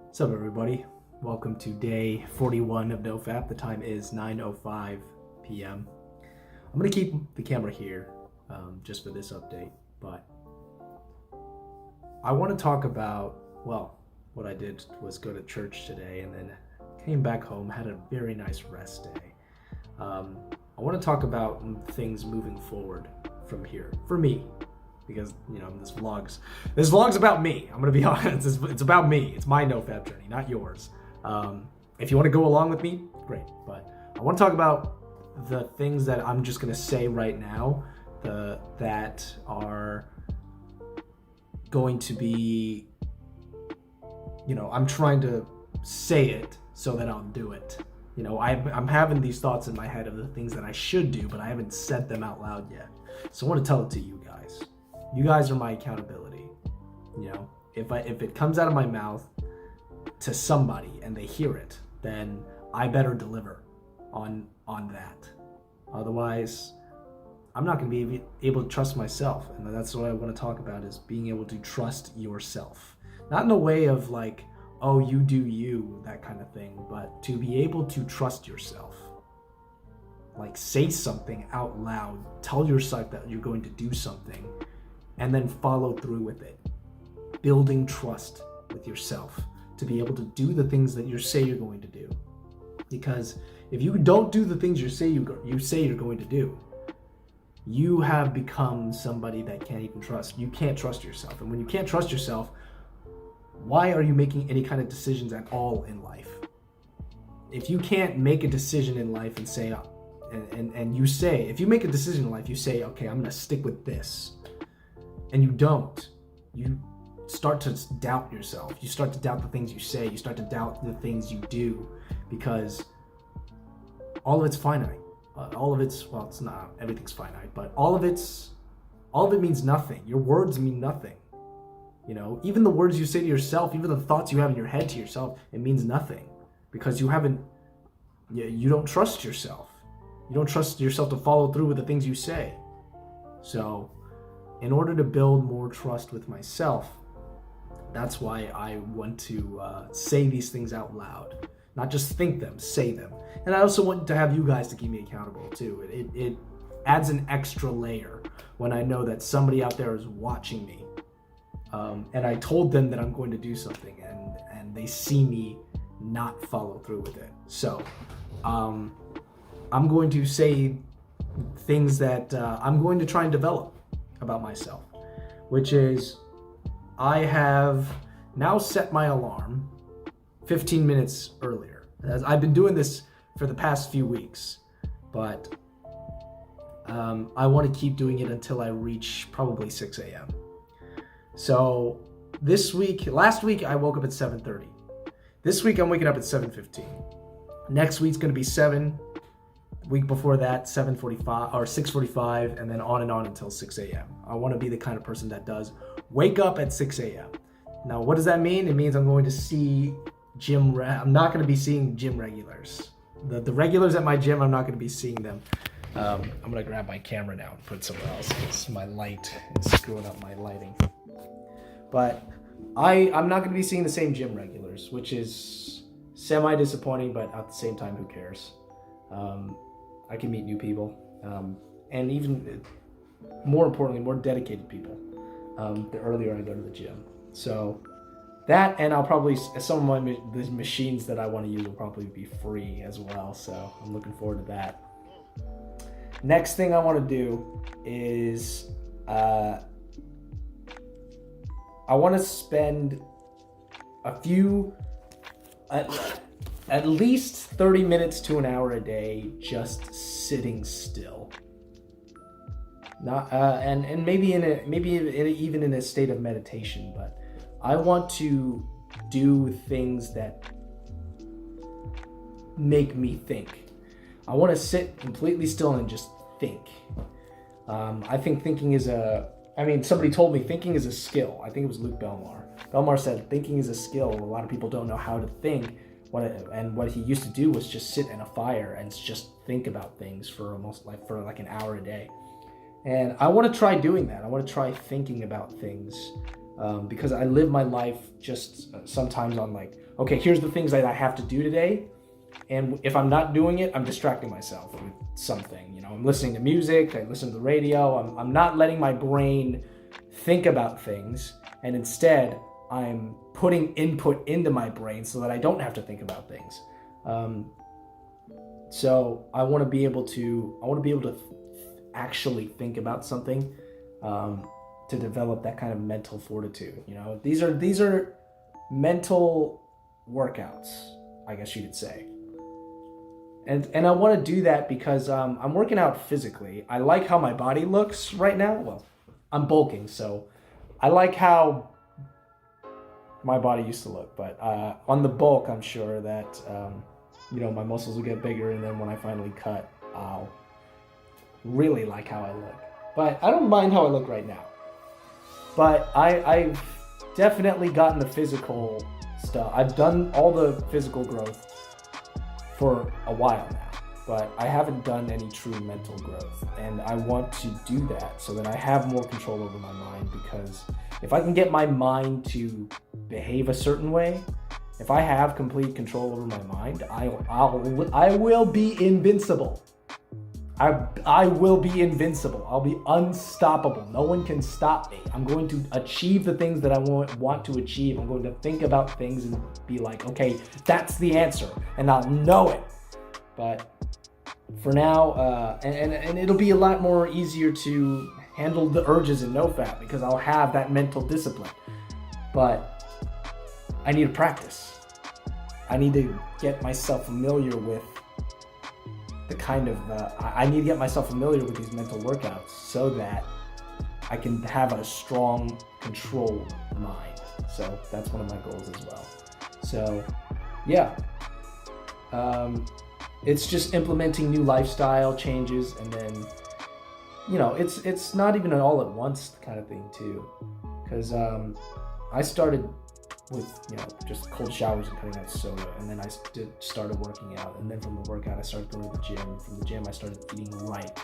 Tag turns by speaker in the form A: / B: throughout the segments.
A: What's up, everybody? Welcome to day 41 of NoFap. The time is 9:05 p.m. I'm going to keep the camera here just for this update, but I want to talk about, what I did was go to church today and then came back home, had a very nice rest day. I want to talk about things moving forward from here, for me, because this vlog's about me. I'm gonna be honest. It's about me. It's my NoFap journey, not yours. If you want to go along with me, great. But I want to talk about the things that I'm just gonna say right now, that are going to be, I'm trying to say it so that I'll do it. I'm having these thoughts in my head of the things that I should do, but I haven't said them out loud yet. So I want to tell it to you guys. You guys are my accountability. If it comes out of my mouth to somebody and they hear it, then I better deliver on that. Otherwise, I'm not going to be able to trust myself. And that's what I want to talk about, is being able to trust yourself. Not in a way of like, oh, you do you, that kind of thing, but to be able to trust yourself. Like, say something out loud, tell yourself that you're going to do something, and then follow through with it. Building trust with yourself to be able to do the things that you say you're going to do. Because if you don't do the things you say you're going to do, you have become somebody that can't even trust. You can't trust yourself. And when you can't trust yourself, why are you making any kind of decisions at all in life? If you can't make a decision in life and say, and you say, if you make a decision in life, you say, okay, I'm gonna stick with this, and you don't, you start to doubt yourself. You start to doubt the things you say. You start to doubt the things you do, because all of it's finite. It's not, everything's finite, but all of it means nothing. Your words mean nothing. Even the words you say to yourself, even the thoughts you have in your head to yourself, it means nothing, because you don't trust yourself. You don't trust yourself to follow through with the things you say. So in order to build more trust with myself, that's why I want to say these things out loud. Not just think them, say them. And I also want to have you guys to keep me accountable too. It adds an extra layer when I know that somebody out there is watching me. And I told them that I'm going to do something, and they see me not follow through with it. So I'm going to say things that I'm going to try and develop about myself, which is, I have now set my alarm 15 minutes earlier. As I've been doing this for the past few weeks, but I want to keep doing it until I reach probably 6 a.m. So last week I woke up at 7:30. This week I'm waking up at 7:15. Next week's going to be 7. Week before that, 7:45 or 6:45, and then on and on until 6 a.m. I want to be the kind of person that does wake up at 6 a.m. Now, what does that mean? It means I'm going to see I'm not going to be seeing gym regulars. The regulars at my gym, I'm not going to be seeing them. I'm going to grab my camera now and put it somewhere else, because my light is screwing up my lighting. But I'm not going to be seeing the same gym regulars, which is semi-disappointing, but at the same time, who cares? I can meet new people, and even more importantly, more dedicated people, the earlier I go to the gym. So that, and I'll probably, some of the machines that I want to use will probably be free as well, so I'm looking forward to that. Next thing I want to do is I want to spend at least 30 minutes to an hour a day just sitting still. Not and maybe even in a state of meditation, but I want to do things that make me think. I want to sit completely still and just think. I think thinking is somebody told me thinking is a skill. I think it was Luke Belmar. Belmar said thinking is a skill. A lot of people don't know how to think. What he used to do was just sit in a fire and just think about things for an hour a day. And I want to try doing that. I want to try thinking about things because I live my life just sometimes on like, okay, here's the things that I have to do today. And if I'm not doing it, I'm distracting myself with something. You know, I'm listening to music, I listen to the radio. I'm not letting my brain think about things. And instead, I'm putting input into my brain so that I don't have to think about things. So I want to be able to actually think about something, to develop that kind of mental fortitude. You know, these are mental workouts, I guess you could say. And I want to do that because I'm working out physically. I like how my body looks right now. Well, I'm bulking, so I like how my body used to look. But on the bulk, I'm sure that my muscles will get bigger, and then when I finally cut, I'll really like how I look. But I don't mind how I look right now. But I've definitely gotten the physical stuff. I've done all the physical growth for a while now, but I haven't done any true mental growth, and I want to do that so that I have more control over my mind, because if I can get my mind to behave a certain way, if I have complete control over my mind, I will be invincible. I will be invincible. I'll be unstoppable. No one can stop me. I'm going to achieve the things that I want to achieve. I'm going to think about things and be like, okay, that's the answer, and I'll know it. But for now, and it'll be a lot more easier to handle the urges in NoFap because I'll have that mental discipline. But I need to practice. I need to get myself familiar with the kind of, I need to get myself familiar with these mental workouts so that I can have a strong, controlled mind. So that's one of my goals as well. So yeah, it's just implementing new lifestyle changes, and then, it's not even an all at once kind of thing too. Because I started with just cold showers and cutting out soda, and then I started working out, and then from the workout I started going to the gym. From the gym I started eating right.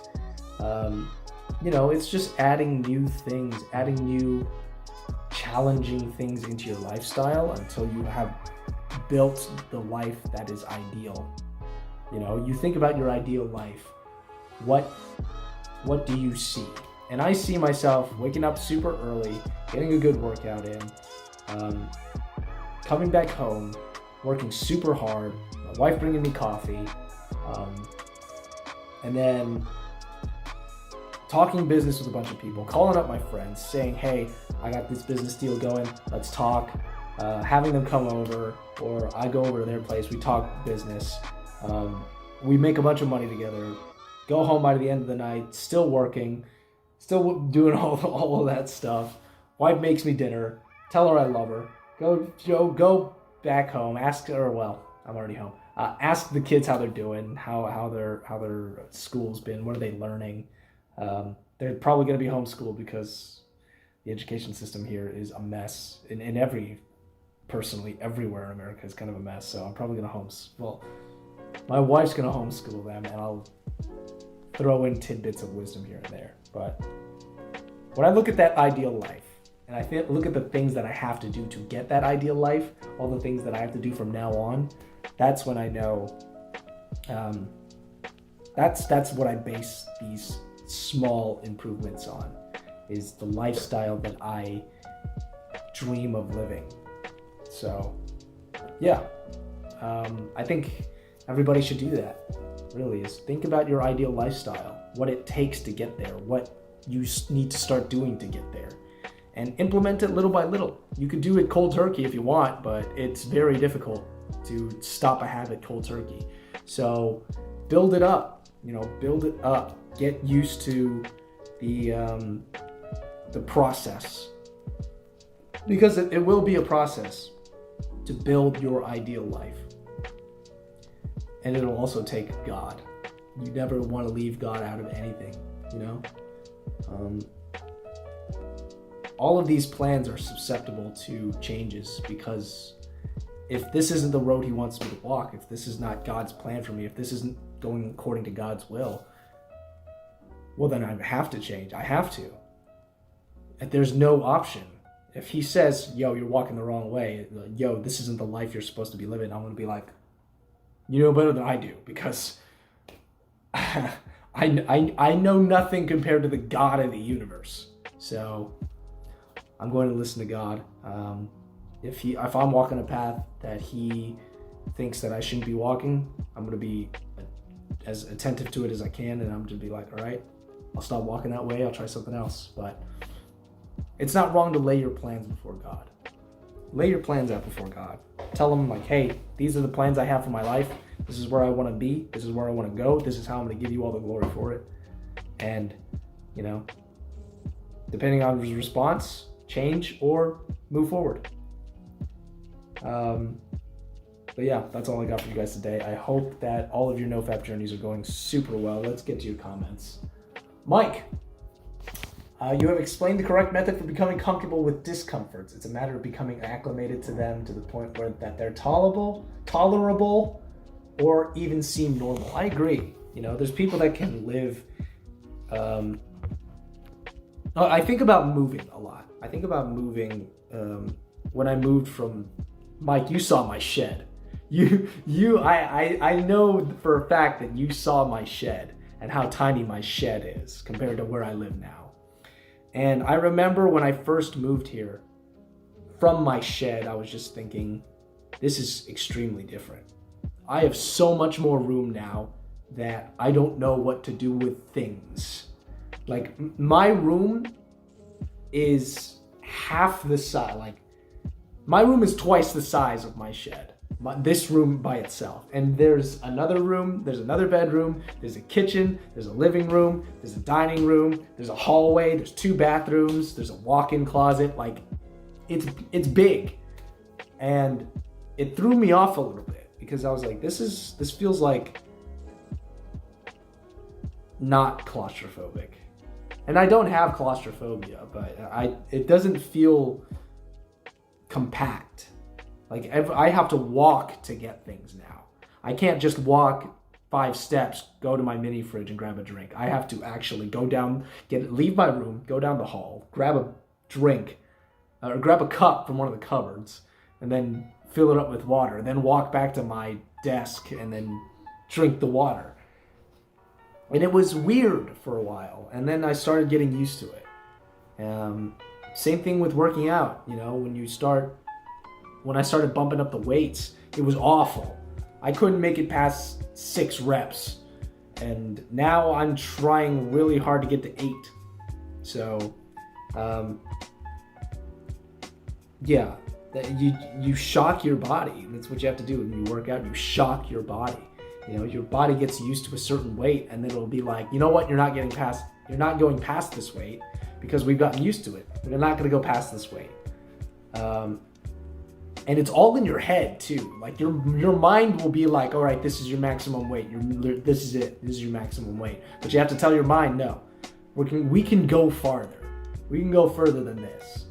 A: It's just adding new things, adding new challenging things into your lifestyle until you have built the life that is ideal. You think about your ideal life. What do you see? And I see myself waking up super early, getting a good workout in, coming back home, working super hard, my wife bringing me coffee, and then talking business with a bunch of people, calling up my friends, saying, hey, I got this business deal going, let's talk, having them come over, or I go over to their place, we talk business, we make a bunch of money together, go home by the end of the night, still working, still doing all of that stuff. Wife makes me dinner, tell her I love her, go back home, ask her, well, I'm already home, ask the kids how they're doing, how their school's been, what are they learning. They're probably going to be homeschooled because the education system here is a mess. Personally, everywhere in America is kind of a mess. So I'm probably going to my wife's going to homeschool them, and I'll throw in tidbits of wisdom here and there. But when I look at that ideal life, and I look at the things that I have to do to get that ideal life, all the things that I have to do from now on, that's when I know, that's what I base these small improvements on, is the lifestyle that I dream of living. So yeah, I think everybody should do that, really, is think about your ideal lifestyle, what it takes to get there, what you need to start doing to get there, and implement it little by little. You could do it cold turkey if you want, but it's very difficult to stop a habit cold turkey. So build it up, get used to the process, because it will be a process to build your ideal life. And it'll also take God. You never want to leave God out of anything, all of these plans are susceptible to changes, because if this isn't the road he wants me to walk, if this is not God's plan for me, if this isn't going according to God's will, well, then I have to change. I have to. There's no option. if he says, yo, you're walking the wrong way, yo, this isn't the life you're supposed to be living, I'm going to be like, you know better than I do, because I know nothing compared to the God of the universe. So I'm going to listen to God. If I'm walking a path that he thinks that I shouldn't be walking, I'm going to be as attentive to it as I can, and I'm going to be like, all right, I'll stop walking that way, I'll try something else. But it's not wrong to lay your plans before God. Lay your plans out before God. Tell him, like, hey, these are the plans I have for my life. This is where I want to be. This is where I want to go. This is how I'm going to give you all the glory for it. And, you know, depending on his response, change or move forward. But yeah, that's all I got for you guys today. I hope that all of your NoFap journeys are going super well. Let's get to your comments. Mike, you have explained the correct method for becoming comfortable with discomforts. It's a matter of becoming acclimated to them to the point where that they're tolerable, or even seem normal. I agree. You know, there's people that can live. I think about moving a lot. I think about moving. When I moved from, Mike, you saw my shed. I know for a fact that you saw my shed and how tiny my shed is compared to where I live now. And I remember when I first moved here, from my shed, I was just thinking, this is extremely different. I have so much more room now that I don't know what to do with things. Like, my room is half the size, like, my room is twice the size of my shed. This room by itself. And there's another room, there's another bedroom, there's a kitchen, there's a living room, there's a dining room, there's a hallway, there's 2 bathrooms, there's a walk-in closet. Like, it's big. And it threw me off a little bit because I was like, this feels like not claustrophobic. And I don't have claustrophobia, but it doesn't feel compact. Like, I have to walk to get things now. I can't just walk 5 steps, go to my mini fridge and grab a drink. I have to actually go down, leave my room, go down the hall, grab a drink, or grab a cup from one of the cupboards, and then fill it up with water, and then walk back to my desk and then drink the water. And it was weird for a while, and then I started getting used to it. Same thing with working out. You know, when I started bumping up the weights, it was awful. I couldn't make it past 6 reps. And now I'm trying really hard to get to 8. So, yeah, you shock your body. That's what you have to do when you work out. You shock your body. You know, your body gets used to a certain weight, and then it'll be like, you know what, you're not going past this weight because we've gotten used to it. We're not going to go past this weight. And it's all in your head too. Like, your mind will be like, all right, this is your maximum weight. This is it. This is your maximum weight. But you have to tell your mind, no, we can go farther. We can go further than this.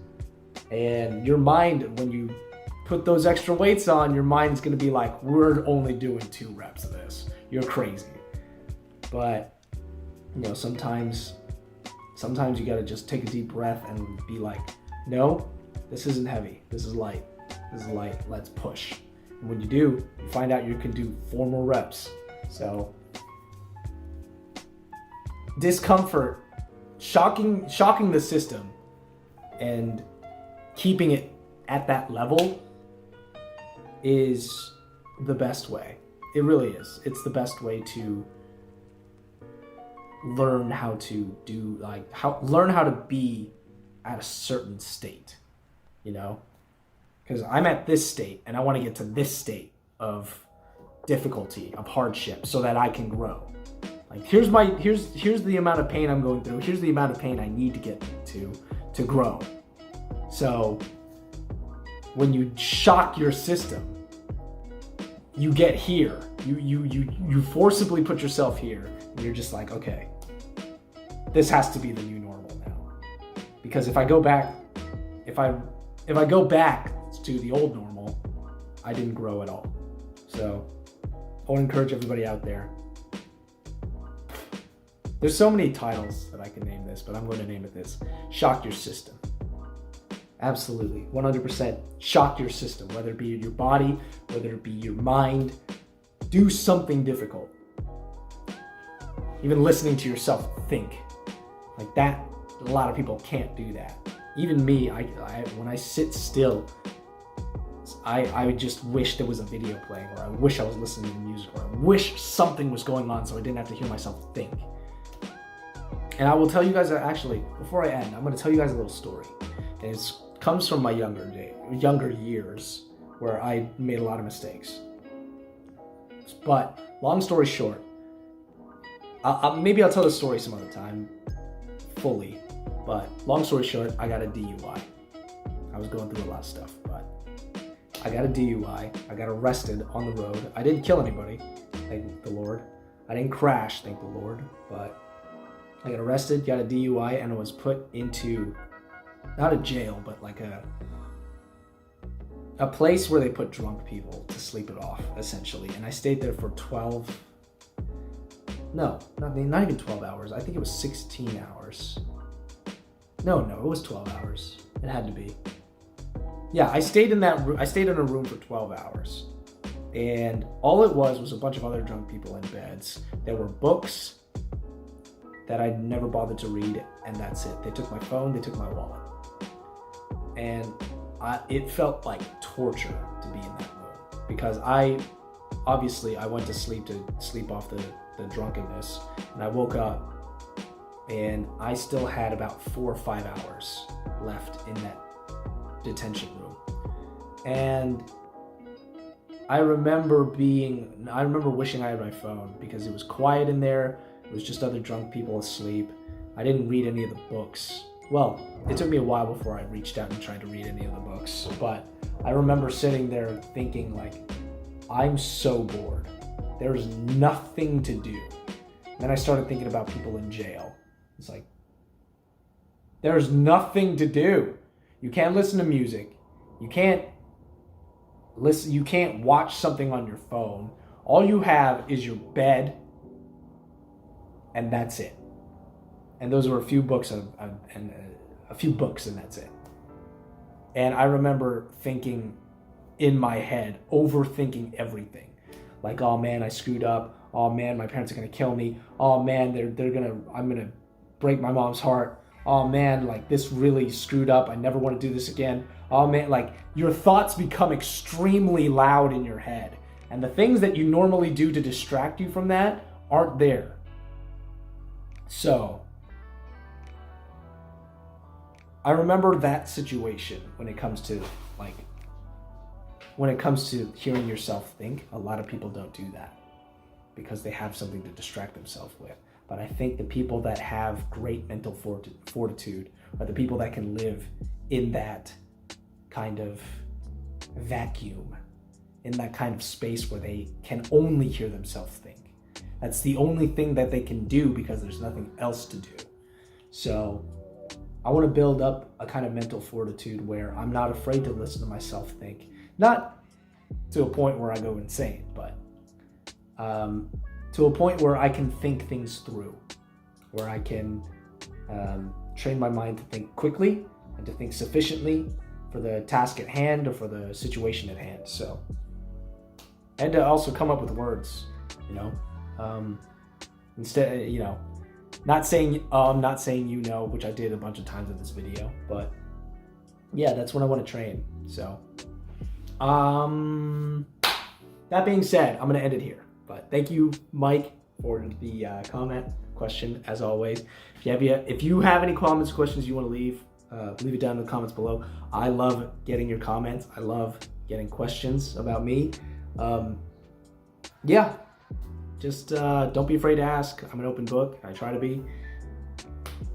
A: And your mind, when you put those extra weights on, your mind's going to be like, we're only doing 2 reps of this. You're crazy. But, you know, sometimes you got to just take a deep breath and be like, no, this isn't heavy. This is light. This is light. Let's push. And when you do, you find out you can do 4 more reps. So, discomfort, shocking the system and keeping it at that level is the best way. It really is. It's the best way to learn how to do, learn how to be at a certain state, you know? Because I'm at this state and I want to get to this state of difficulty, of hardship, so that I can grow. Like, here's the amount of pain I'm going through. Here's the amount of pain I need to get to grow. So when you shock your system, you get here. You forcibly put yourself here, and you're just like, okay, this has to be the new normal now. Because if I go back to the old normal, I didn't grow at all. So I want to encourage everybody out there. There's so many titles that I can name this, but I'm going to name it this: Shock Your System. Absolutely, 100%. Shock your system, whether it be your body, whether it be your mind. Do something difficult. Even listening to yourself think. Like that, a lot of people can't do that. Even me, when I sit still, I just wish there was a video playing, or I wish I was listening to music, or I wish something was going on so I didn't have to hear myself think. And I will tell you guys, actually, before I end, I'm going to tell you guys a little story. And it comes from my younger years, where I made a lot of mistakes. But long story short, maybe I'll tell the story some other time, fully. But long story short, I got a DUI. I was going through a lot of stuff, but I got a DUI. I got arrested on the road. I didn't kill anybody, thank the Lord. I didn't crash, thank the Lord. But I got arrested, got a DUI, and I was put into, not a jail, but like a place where they put drunk people to sleep it off, essentially. And I stayed there for not even 12 hours. I think it was 16 hours. No, it was 12 hours. It had to be. Yeah, I stayed in a room for 12 hours. And all it was a bunch of other drunk people in beds. There were books that I'd never bothered to read, and that's it. They took my phone, they took my wallet. And it felt like torture to be in that room, because I went to sleep off the drunkenness, and I woke up and I still had about 4 or 5 hours left in that detention room. And I remember wishing I had my phone, because it was quiet in there. It was just other drunk people asleep. I didn't read any of the books. Well, it took me a while before I reached out and tried to read any of the books, but I remember sitting there thinking, like, I'm so bored. There's nothing to do. And then I started thinking about people in jail. It's like, there's nothing to do. You can't listen to music. You can't watch something on your phone. All you have is your bed, and that's it. And those were a few books and that's it. And I remember thinking in my head, overthinking everything. Like, oh man, I screwed up. Oh man, my parents are gonna kill me. Oh man, I'm gonna break my mom's heart. Oh man, like this really screwed up. I never want to do this again. Oh man, like your thoughts become extremely loud in your head. And the things that you normally do to distract you from that aren't there. So, I remember that situation when it comes to hearing yourself think. A lot of people don't do that because they have something to distract themselves with. But I think the people that have great mental fortitude are the people that can live in that kind of vacuum, in that kind of space where they can only hear themselves think. That's the only thing that they can do because there's nothing else to do. So I want to build up a kind of mental fortitude where I'm not afraid to listen to myself think. Not to a point where I go insane, but to a point where I can think things through, where I can train my mind to think quickly and to think sufficiently for the task at hand or for the situation at hand. So, and to also come up with words, instead, not saying which I did a bunch of times in this video, but yeah, that's what I want to train. So, that being said, I'm going to end it here. But thank you, Mike, for the question, as always. If you have any comments or questions you want to leave it down in the comments below. I love getting your comments. I love getting questions about me. Just don't be afraid to ask. I'm an open book. I try to be.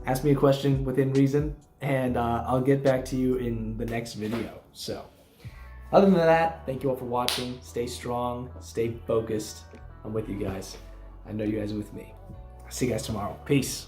A: Ask me a question within reason, and I'll get back to you in the next video. So, other than that, thank you all for watching. Stay strong. Stay focused. I'm with you guys. I know you guys are with me. I'll see you guys tomorrow. Peace.